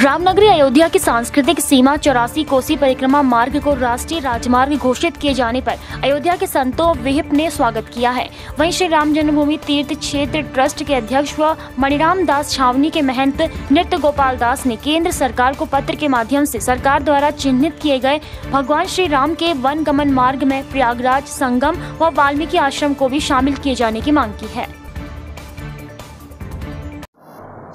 रामनगरी अयोध्या की सांस्कृतिक सीमा 84 कोसी परिक्रमा मार्ग को राष्ट्रीय राजमार्ग घोषित किए जाने पर अयोध्या के संतों विहिप ने स्वागत किया है। वहीं श्री राम जन्मभूमि तीर्थ क्षेत्र ट्रस्ट के अध्यक्ष व मणिराम दास छावनी के महंत नृत्य गोपाल दास ने केंद्र सरकार को पत्र के माध्यम से सरकार द्वारा चिन्हित किए गए भगवान श्री राम के वन गमन मार्ग में प्रयागराज, संगम व वाल्मीकि आश्रम को भी शामिल किए जाने की मांग की है।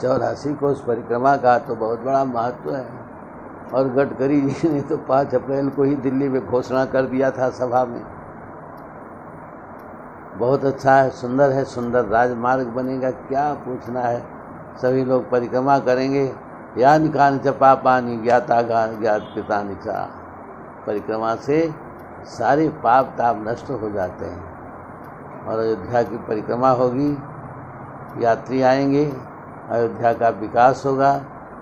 84 कोस परिक्रमा का तो बहुत बड़ा महत्व है और गडकरी जी ने तो 5 अप्रैल को ही दिल्ली में घोषणा कर दिया था सभा में। बहुत अच्छा है, सुंदर राजमार्ग बनेगा, क्या पूछना है। सभी लोग परिक्रमा करेंगे। यानि कानि च पापानि ज्ञाता ज्ञात कृतानि च। परिक्रमा से सारे पाप ताप नष्ट हो जाते हैं और अयोध्या की परिक्रमा होगी, यात्री आएंगे, अयोध्या का विकास होगा।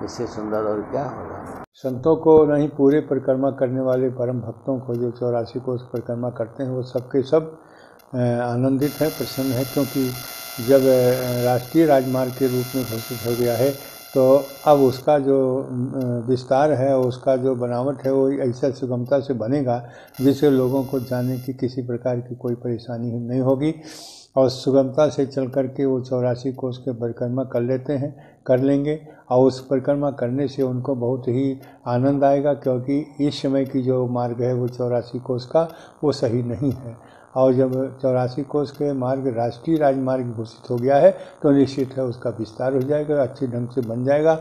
इससे सुंदर और क्या होगा। संतों को नहीं, पूरे परिक्रमा करने वाले परम भक्तों को जो 84 कोस परिक्रमा करते हैं वो सबके सब आनंदित है, प्रसन्न है, क्योंकि जब राष्ट्रीय राजमार्ग के रूप में घोषित हो गया है तो अब उसका जो विस्तार है, उसका जो बनावट है वो ऐसा सुगमता से बनेगा जिससे लोगों को जाने की किसी प्रकार की कोई परेशानी नहीं होगी और सुगमता से चल कर के वो 84 कोस के परिक्रमा कर लेंगे और उस परिक्रमा करने से उनको बहुत ही आनंद आएगा, क्योंकि इस समय की जो मार्ग है वो 84 कोस का वो सही नहीं है। और जब 84 कोस के मार्ग राष्ट्रीय राजमार्ग घोषित हो गया है तो निश्चित है उसका विस्तार हो जाएगा, अच्छे ढंग से बन जाएगा।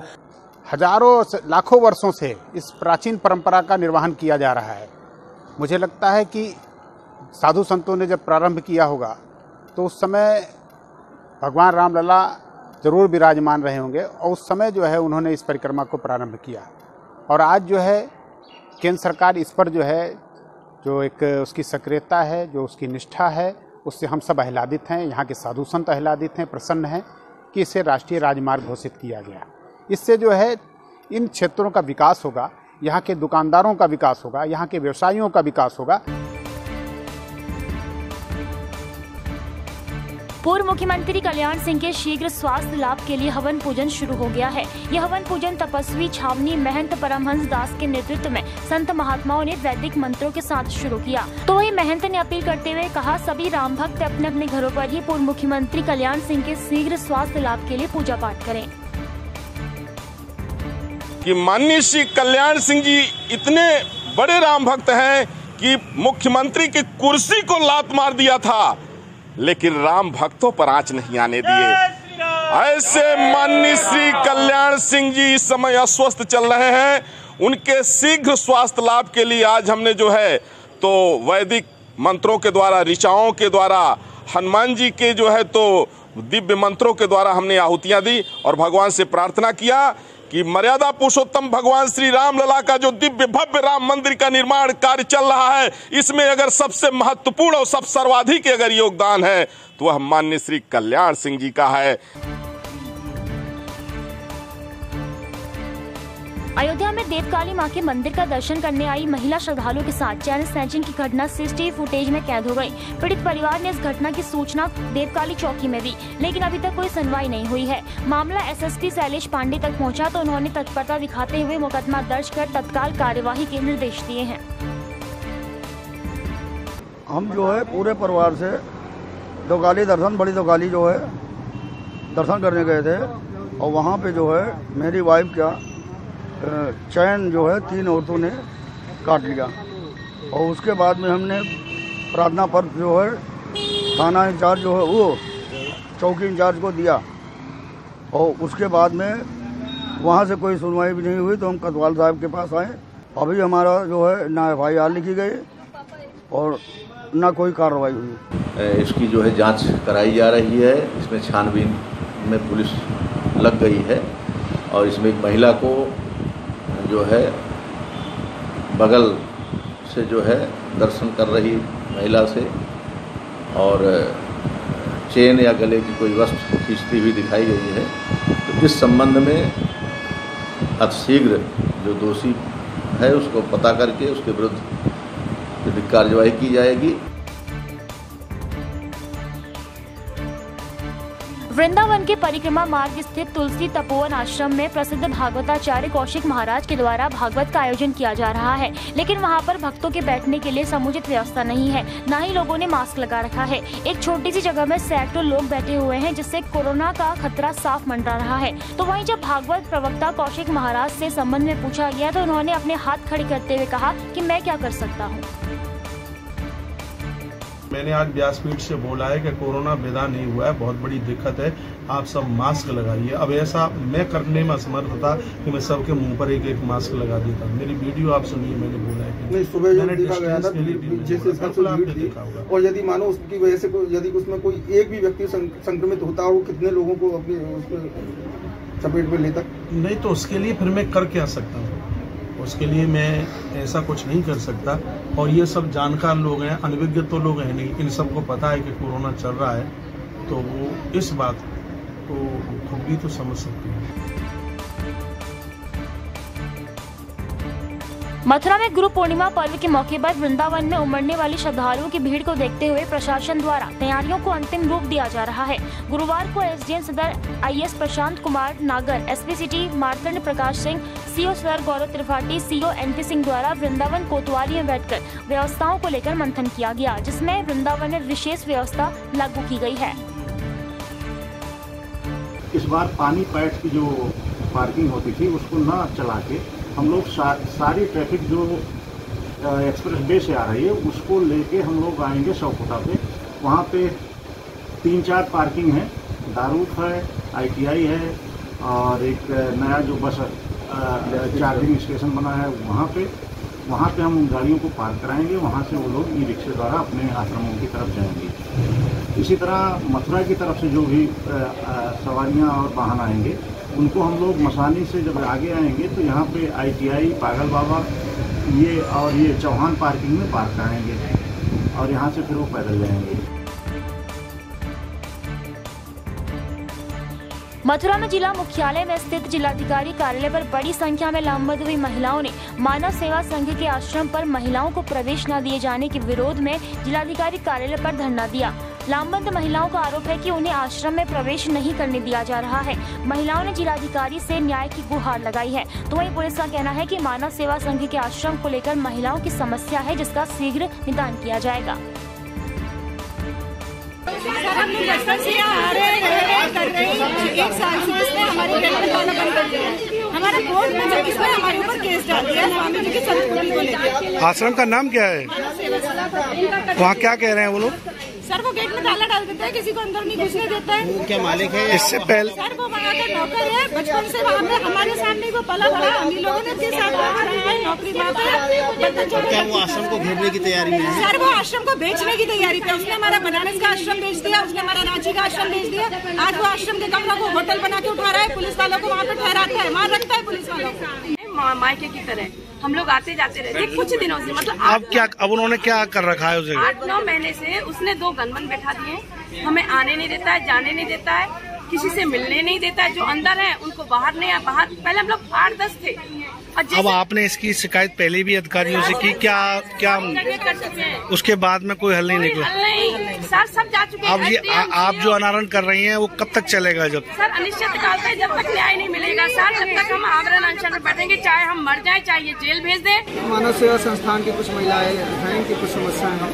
हजारों लाखों वर्षों से इस प्राचीन परंपरा का निर्वहन किया जा रहा है। मुझे लगता है कि साधु संतों ने जब प्रारंभ किया होगा तो उस समय भगवान रामलला जरूर विराजमान रहे होंगे और उस समय जो है उन्होंने इस परिक्रमा को प्रारंभ किया। और आज जो है केंद्र सरकार इस पर जो है जो एक उसकी सक्रियता है, जो उसकी निष्ठा है, उससे हम सब आह्लादित हैं। यहाँ के साधु संत आह्लादित हैं, प्रसन्न हैं कि इसे राष्ट्रीय राजमार्ग घोषित किया गया। इससे जो है इन क्षेत्रों का विकास होगा, यहाँ के दुकानदारों का विकास होगा, यहाँ के व्यवसायियों का विकास होगा। पूर्व मुख्यमंत्री कल्याण सिंह के शीघ्र स्वास्थ्य लाभ के लिए हवन पूजन शुरू हो गया है। यह हवन पूजन तपस्वी छावनी महंत परमहंस दास के नेतृत्व में संत महात्माओं ने वैदिक मंत्रों के साथ शुरू किया। तो वही महंत ने अपील करते हुए कहा, सभी राम भक्त अपने अपने घरों पर ही पूर्व मुख्यमंत्री कल्याण सिंह के शीघ्र स्वास्थ्य लाभ के लिए पूजा पाठ करें। कि माननीय श्री कल्याण सिंह जी इतने बड़े राम भक्त हैं कि मुख्यमंत्री की कुर्सी को लात मार दिया था, लेकिन राम भक्तों पर आंच नहीं आने दिए। ऐसे माननीय श्री कल्याण सिंह जी इस समय अस्वस्थ चल रहे हैं। उनके शीघ्र स्वास्थ्य लाभ के लिए आज हमने जो है तो वैदिक मंत्रों के द्वारा, ऋचाओं के द्वारा, हनुमान जी के जो है तो दिव्य मंत्रों के द्वारा हमने आहुतियां दी और भगवान से प्रार्थना किया कि मर्यादा पुरुषोत्तम भगवान श्री राम लला का जो दिव्य भव्य राम मंदिर का निर्माण कार्य चल रहा है, इसमें अगर सबसे महत्वपूर्ण और सब सर्वाधिक अगर योगदान है तो वह माननीय श्री कल्याण सिंह जी का है। अयोध्या में देवकाली मां के मंदिर का दर्शन करने आई महिला श्रद्धालुओं के साथ चैन स्नैचिंग की घटना सीसीटीवी फुटेज में कैद हो गई। पीड़ित परिवार ने इस घटना की सूचना देवकाली चौकी में दी, लेकिन अभी तक कोई सुनवाई नहीं हुई है। मामला एसएसपी शैलेश पांडे तक पहुंचा तो उन्होंने तत्परता दिखाते हुए मुकदमा दर्ज कर तत्काल कार्यवाही के निर्देश दिए हैं। हम जो है पूरे परिवार से देवकाली दर्शन, बड़ी देवकाली जो है दर्शन करने गए थे और वहाँ पे जो है मेरी वाइफ का चैन जो है 3 औरतों ने काट लिया और उसके बाद में हमने प्रार्थना पत्र जो है थाना इंचार्ज जो है वो चौकी इंचार्ज को दिया और उसके बाद में वहाँ से कोई सुनवाई भी नहीं हुई तो हम कोतवाल साहब के पास आए। अभी हमारा जो है ना FIR लिखी गई और ना कोई कार्रवाई हुई। इसकी जो है जांच कराई जा रही है। इसमें छानबीन में पुलिस लग गई है और इसमें एक महिला को जो है बगल से जो है दर्शन कर रही महिला से और चेन या गले की कोई वस्तु खींचती हुई दिखाई गई है। तो इस संबंध में अतिशीघ्र जो दोषी है उसको पता करके उसके विरुद्ध कार्रवाई की जाएगी। वृंदावन के परिक्रमा मार्ग स्थित तुलसी तपोवन आश्रम में प्रसिद्ध भागवताचार्य कौशिक महाराज के द्वारा भागवत का आयोजन किया जा रहा है, लेकिन वहां पर भक्तों के बैठने के लिए समुचित व्यवस्था नहीं है, न ही लोगों ने मास्क लगा रखा है। एक छोटी सी जगह में सैकड़ों लोग बैठे हुए हैं, जिससे कोरोना का खतरा साफ मंडरा रहा है। तो वहीं जब भागवत प्रवक्ता कौशिक महाराज से संबंध में पूछा गया तो उन्होंने अपने हाथ खड़े करते हुए कहा कि मैं क्या कर सकता हूँ। मैंने आज व्यासपीठ से बोला है कि कोरोना विदा नहीं हुआ है, बहुत बड़ी दिक्कत है, आप सब मास्क लगाइए। अब ऐसा मैं करने में असमर्थ था कि मैं सबके मुंह पर एक मास्क लगा देता। मेरी वीडियो आप सुनिए, मैंने बोला है कि नहीं, सुबह जो देखा गया था जिस हिसाब से भीड़ थी, और यदि मानो उसकी वजह से यदि उसमें कोई एक भी व्यक्ति संक्रमित होता हो, कितने लोगों को अपनी चपेट में लेता। नहीं तो उसके लिए फिर मैं कर क्या सकता हूँ, उसके लिए मैं ऐसा कुछ नहीं कर सकता। और ये सब जानकार लोग हैं, अनभिज्ञ तो लोग हैं नहीं, इन सबको पता है कि कोरोना चल रहा है, तो वो इस बात को खुद भी तो समझ सकते हैं। मथुरा में गुरु पूर्णिमा पर्व के मौके पर वृंदावन में उमड़ने वाली श्रद्धालुओं की भीड़ को देखते हुए प्रशासन द्वारा तैयारियों को अंतिम रूप दिया जा रहा है। गुरुवार को एसडीएम सदर आईएएस प्रशांत कुमार नागर, SP city Martand Prakash Singh, CO sir गौरव त्रिपाठी, सीओ एनपी सिंह द्वारा वृंदावन कोतवाली में बैठकर व्यवस्थाओं को लेकर मंथन किया गया, जिसमें वृंदावन में विशेष व्यवस्था लागू की गई है। इस बार पानी पैट की जो पार्किंग होती थी उसको न चला के हम लोग सारी ट्रैफिक जो एक्सप्रेस वे से आ रही है उसको लेके हम लोग आएंगे सौखुटा पे। वहाँ पे 3-4 पार्किंग है, दारूफ है, ITI है और एक नया जो बस चार्जिंग स्टेशन बना है वहाँ पे हम उन गाड़ियों को पार्क कराएंगे। वहाँ से वो लोग ई-रिक्शे द्वारा अपने आश्रमों की तरफ जाएंगे। इसी तरह मथुरा की तरफ से जो भी सवारियाँ और वाहन आएंगे उनको हम लोग मसानी से जब आगे आएंगे तो यहाँ पे ITI, पागल बाबा ये चौहान पार्किंग में पार्क कराएंगे और यहाँ से फिर वो पैदल जाएंगे। मथुरा में जिला मुख्यालय में स्थित जिलाधिकारी कार्यालय पर बड़ी संख्या में लामबंद हुई महिलाओं ने मानव सेवा संघ के आश्रम पर महिलाओं को प्रवेश न दिए जाने के विरोध में जिलाधिकारी कार्यालय पर धरना दिया। लामबंद महिलाओं का आरोप है कि उन्हें आश्रम में प्रवेश नहीं करने दिया जा रहा है। महिलाओं ने जिलाधिकारी से न्याय की गुहार लगाई है। तो वहीं पुलिस का कहना है कि मानव सेवा संघ के आश्रम को लेकर महिलाओं की समस्या है, जिसका शीघ्र निदान किया जाएगा। एक साल से इसने हमारे घर में ताला बंद कर दिया। हमारा कोर्ट में जब इसने हमारे ऊपर केस डाल दिया स्वामी जी के संतुलन को लेकर। आश्रम का नाम क्या है? वहाँ क्या कह रहे हैं वो लोग? सर वो गेट में ताला डाल देता है, किसी को अंदर नहीं घुसने देता है। वो क्या मालिक है? इससे पहले सर वो वहाँ का नौकर है, बचपन से वहाँ पे हमारे सामने वो पला बड़ा, हम ही लोगों ने उसके साथ नौकरी बात है। क्या वो आश्रम को घेरने की तैयारी में है? सर वो आश्रम को बेचने की तैयारी पे, उसने हमारा बनारस का आश्रम बेच दिया, उसने हमारा रांची का आश्रम बेच दिया। आज वो आश्रम के कमरों को होटल बना के उठा रहा है, पुलिस वालों को वहाँ पे ठहराता है, मार रखता है पुलिस वालों को। मायके की तरह हम लोग आते जाते रहते हैं कुछ दिनों से, मतलब अब उन्होंने क्या कर रखा है? उसे 8-9 महीने से उसने 2 गनमैन बैठा दिए, हमें आने नहीं देता है, जाने नहीं देता है, किसी से मिलने नहीं देता है। जो अंदर है उनको बाहर नहीं है। बाहर पहले हम लोग 8-10 थे। अब आपने इसकी शिकायत पहले भी अधिकारियों से की? क्या कर चुके हैं, उसके बाद में कोई हल नहीं निकला? नहीं सर, सब जा चुके हैं। अब ये आप जो अनावरण कर रही हैं वो कब तक चलेगा? जब सर अनिश्चित काल तक, जब तक न्याय नहीं मिलेगा सर, जब तक हम आवरण अनशन में बैठेंगे, चाहे हम मर जाए, चाहे ये जेल भेज दें। मानव सेवा संस्थान की कुछ महिलाएं हैं, इनकी कुछ समस्याएं हैं,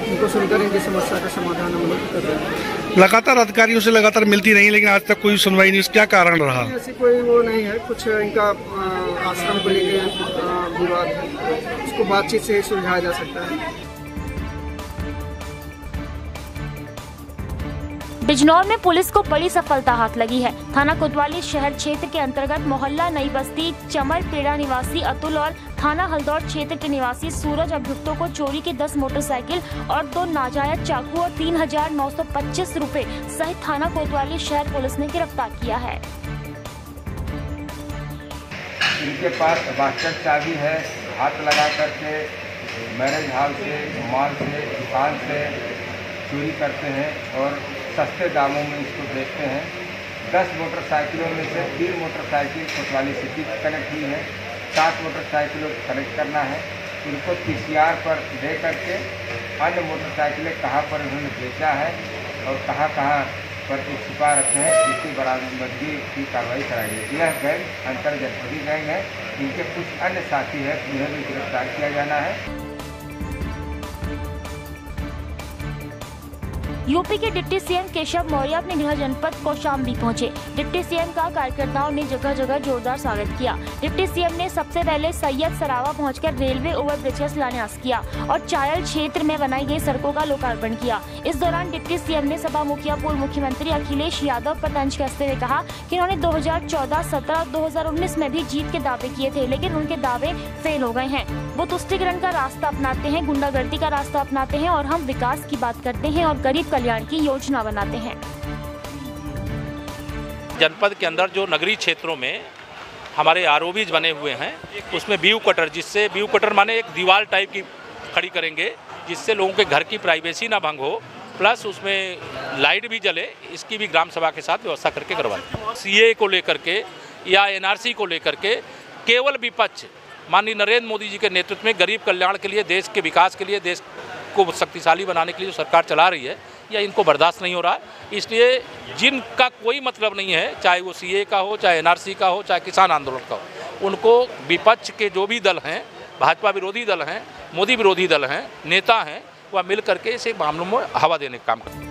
इनको सुनकर इनकी समस्या का समाधान हम लोग कर रहे हैं। लगातार अधिकारियों से लगातार मिलती रही, लेकिन आज तक कोई सुनवाई नहीं, क्या कारण रहा? ऐसी कोई वो नहीं है, कुछ इनका आश्रम को लेकर विवाद है, उसको बातचीत से ही सुलझाया जा सकता है। बिजनौर में पुलिस को बड़ी सफलता हाथ लगी है। थाना कोतवाली शहर क्षेत्र के अंतर्गत मोहल्ला नई बस्ती चमरपेड़ा निवासी अतुल और थाना हल्दौर क्षेत्र के निवासी सूरज अभियुक्तों को चोरी की 10 मोटरसाइकिल और 2 नाजायज चाकू और 3,925 रुपए सहित थाना कोतवाली शहर पुलिस ने गिरफ्तार किया है। इनके पास मास्टर चाबी है, हाथ लगा करके मैरिज हॉल से, मॉल से, दुकान से चोरी करते हैं और सस्ते दामों में इसको बेचते हैं। 10 मोटरसाइकिलों में से 3 मोटरसाइकिल कोतवाली सिटी कनेक्ट हुई है, 7 मोटरसाइकिलों को कनेक्ट करना है। इनको PCR पर दे करके अन्य मोटरसाइकिलें कहाँ पर उन्होंने बेचा है और कहाँ पर एक छिपा रखे हैं, जिसकी बरामदगी की कार्रवाई कराई गई। यह गैंग अंतर जनपदी गैंग है। इनके कुछ अन्य साथी हैं, उन्हें भी गिरफ्तार किया जाना है। यूपी के डिप्टी सीएम केशव मौर्य अपने गृह जनपद कौशाम्बी पहुंचे। डिप्टी सीएम का कार्यकर्ताओं ने जगह जगह जोरदार स्वागत किया। डिप्टी सीएम ने सबसे पहले सैयद सरावा पहुंचकर रेलवे ओवरब्रिज का शिलान्यास किया और चायल क्षेत्र में बनाई गई सड़कों का लोकार्पण किया। इस दौरान डिप्टी सीएम ने सपा मुखिया पूर्व मुख्यमंत्री अखिलेश यादव पर तंज कसते हुए कहा कि उन्होंने 2014, 17 और 2019 में भी जीत के दावे किए थे, लेकिन उनके दावे फेल हो गए हैं। वो तुष्टीकरण का रास्ता अपनाते हैं, गुंडागर्दी का रास्ता अपनाते हैं और हम विकास की बात करते हैं और गरीब कल्याण की योजना बनाते हैं। जनपद के अंदर जो नगरीय क्षेत्रों में हमारे आरओबीज बने हुए हैं, उसमें व्यू कटर, जिससे व्यू कटर माने एक दीवार टाइप की खड़ी करेंगे, जिससे लोगों के घर की प्राइवेसी ना भंग हो, प्लस उसमें लाइट भी जले, इसकी भी ग्राम सभा के साथ व्यवस्था करके करवाएं। सीए को लेकर के या एनआरसी को लेकर के केवल विपक्ष माननीय नरेंद्र मोदी जी के नेतृत्व में गरीब कल्याण के लिए, देश के विकास के लिए, देश को शक्तिशाली बनाने के लिए जो सरकार चला रही है, या इनको बर्दाश्त नहीं हो रहा है। इसलिए जिनका कोई मतलब नहीं है, चाहे वो सीए का हो, चाहे एनआरसी का हो, चाहे किसान आंदोलन का हो, उनको विपक्ष के जो भी दल हैं, भाजपा विरोधी दल हैं, मोदी विरोधी दल हैं, नेता हैं, वह मिल करके इसे मामलों में हवा देने का काम करते हैं।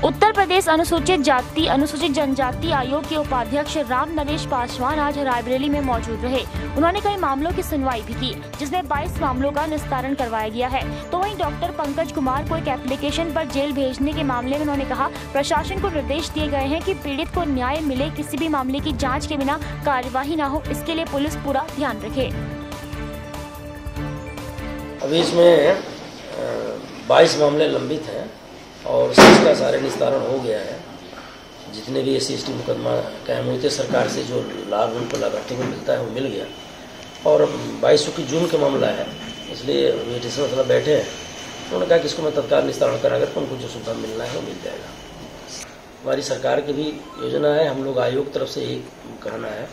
उत्तर प्रदेश अनुसूचित जाति अनुसूचित जनजाति आयोग के उपाध्यक्ष राम नरेश पासवान आज रायबरेली में मौजूद रहे। उन्होंने कई मामलों की सुनवाई भी की, जिसमें 22 मामलों का निस्तारण करवाया गया है। तो वहीं डॉक्टर पंकज कुमार को एक एप्लीकेशन पर जेल भेजने के मामले में उन्होंने कहा, प्रशासन को निर्देश दिए गए हैं कि पीड़ित को न्याय मिले, किसी भी मामले की जाँच के बिना कार्यवाही न हो, इसके लिए पुलिस पूरा ध्यान रखे। अभी इसमें 22 मामले लंबित हैं और इसका सारे निस्तारण हो गया है। जितने भी SC/ST मुकदमा कायम हुए थे, सरकार से जो लाभ उनको लाभार्थियों को मिलता है वो मिल गया। और 22 जून का मामला है, इसलिए वेटेशन मतलब बैठे हैं। उन्होंने कहा कि इसको मैं तत्काल निस्तारण कराकर तो उनको जो सुविधा मिलना है वो मिल जाएगा। हमारी सरकार की भी योजना है, हम लोग आयोग तरफ से यही कहना है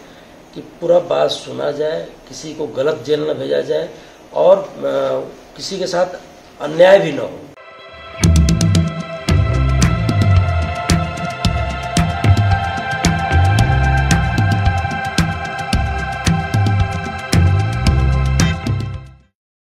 कि पूरा बात सुना जाए, किसी को गलत जेल न भेजा जाए और किसी के साथ अन्याय भी न हो।